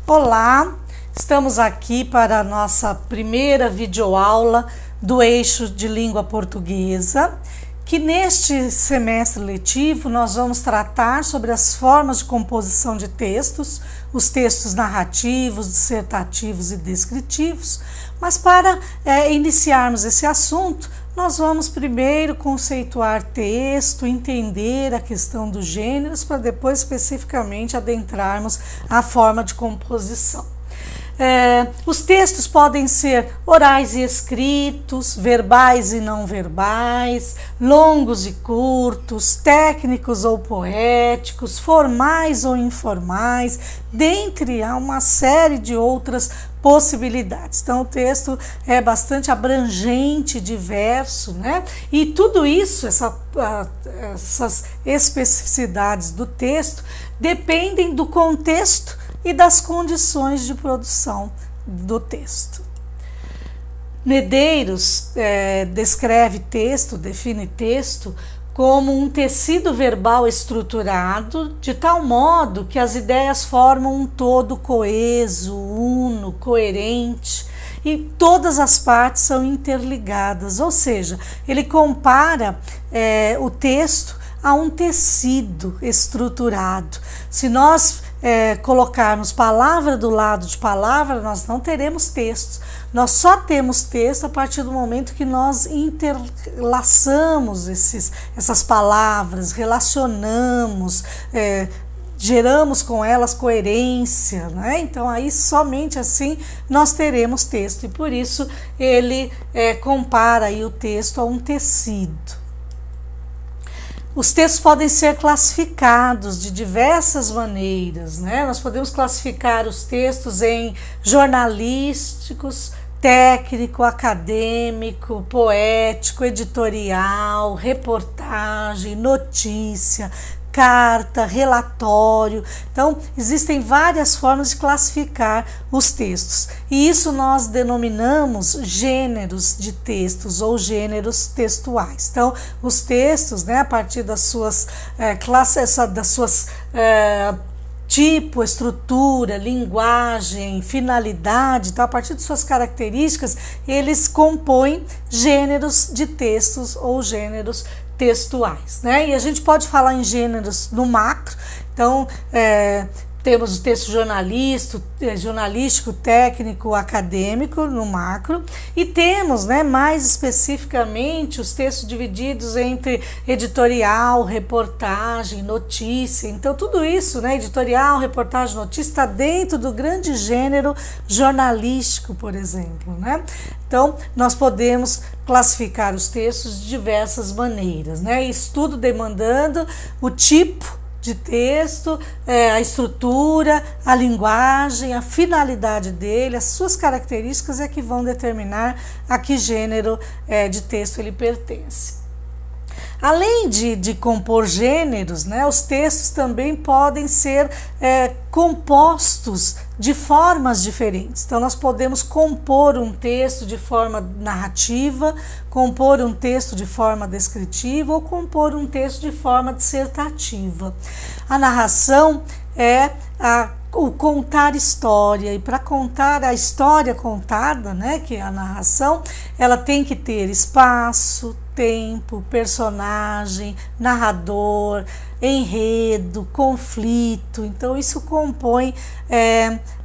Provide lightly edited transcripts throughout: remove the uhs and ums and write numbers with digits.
Olá, estamos aqui para a nossa primeira videoaula do eixo de língua portuguesa, que neste semestre letivo nós vamos tratar sobre as formas de composição de textos, os textos narrativos, dissertativos e descritivos, mas para iniciarmos esse assunto, nós vamos primeiro conceituar texto, entender a questão dos gêneros, para depois especificamente adentrarmos a forma de composição. Os textos podem ser orais e escritos, verbais e não verbais, longos e curtos, técnicos ou poéticos, formais ou informais, dentre uma série de outras possibilidades. Então o texto é bastante abrangente, diverso, né? E tudo isso, essas especificidades do texto, dependem do contexto e das condições de produção do texto. Medeiros descreve texto, define texto como um tecido verbal estruturado de tal modo que as ideias formam um todo coeso, uno, coerente e todas as partes são interligadas, ou seja, ele compara o texto a um tecido estruturado. Se nós colocarmos palavra do lado de palavra, nós não teremos textos. Nós só temos texto a partir do momento que nós interlaçamos essas palavras, relacionamos, geramos com elas coerência, né? Então aí somente assim nós teremos texto, e por isso ele compara aí o texto a um tecido. Os textos podem ser classificados de diversas maneiras, né? Nós podemos classificar os textos em jornalísticos, técnico, acadêmico, poético, editorial, reportagem, notícia, carta, relatório. Então, existem várias formas de classificar os textos, e isso nós denominamos gêneros de textos ou gêneros textuais. Então, os textos, né, a partir das suas tipo, estrutura, linguagem, finalidade, então, a partir de suas características, eles compõem gêneros de textos ou gêneros textuais, né? E a gente pode falar em gêneros no macro. Então temos o texto jornalístico, técnico, acadêmico no macro, e temos, né, mais especificamente os textos divididos entre editorial, reportagem, notícia. Então tudo isso, né, editorial, reportagem, notícia, está dentro do grande gênero jornalístico, por exemplo, né? Então nós podemos classificar os textos de diversas maneiras, né? Estudo demandando o tipo de texto, a estrutura, a linguagem, a finalidade dele, as suas características é que vão determinar a que gênero de texto ele pertence. Além de compor gêneros, né, os textos também podem ser compostos de formas diferentes. Então, nós podemos compor um texto de forma narrativa, compor um texto de forma descritiva ou compor um texto de forma dissertativa. A narração é o contar história, e para contar a história contada, né, que é a narração, ela tem que ter espaço, tempo, personagem, narrador, enredo, conflito. Então isso compõe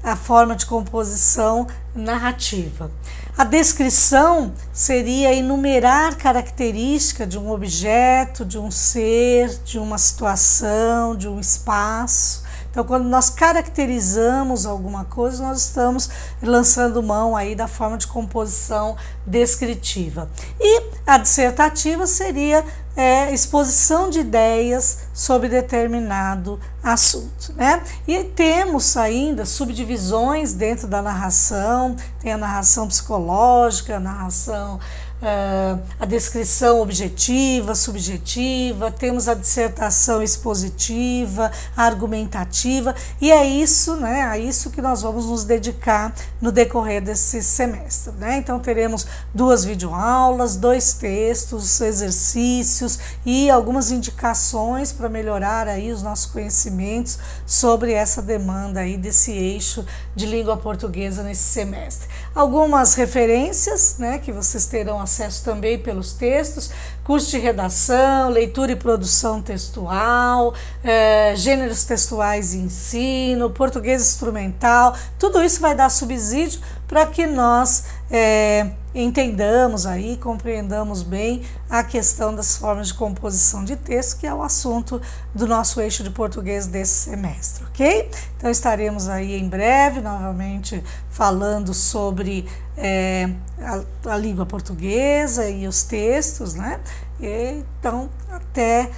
a forma de composição narrativa. A descrição seria enumerar características de um objeto, de um ser, de uma situação, de um espaço. Então, quando nós caracterizamos alguma coisa, nós estamos lançando mão aí da forma de composição descritiva. E a dissertativa seria exposição de ideias sobre determinado assunto, né? E temos ainda subdivisões dentro da narração, tem a narração psicológica, a narração a descrição objetiva, subjetiva, temos a dissertação expositiva, argumentativa, e é isso, né, a isso que nós vamos nos dedicar no decorrer desse semestre, né? Então teremos 2 videoaulas, 2 textos, exercícios e algumas indicações para melhorar aí os nossos conhecimentos sobre essa demanda aí desse eixo de língua portuguesa nesse semestre. Algumas referências, né, que vocês terão acesso também pelos textos: curso de redação, leitura e produção textual, gêneros textuais e ensino, português instrumental. Tudo isso vai dar subsídio para que nós entendamos aí, compreendamos bem a questão das formas de composição de texto, que é o assunto do nosso eixo de português desse semestre, ok? Então estaremos aí em breve novamente falando sobre a língua portuguesa e os textos, né? Então até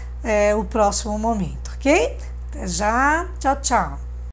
o próximo momento, ok? Até já, tchau, tchau!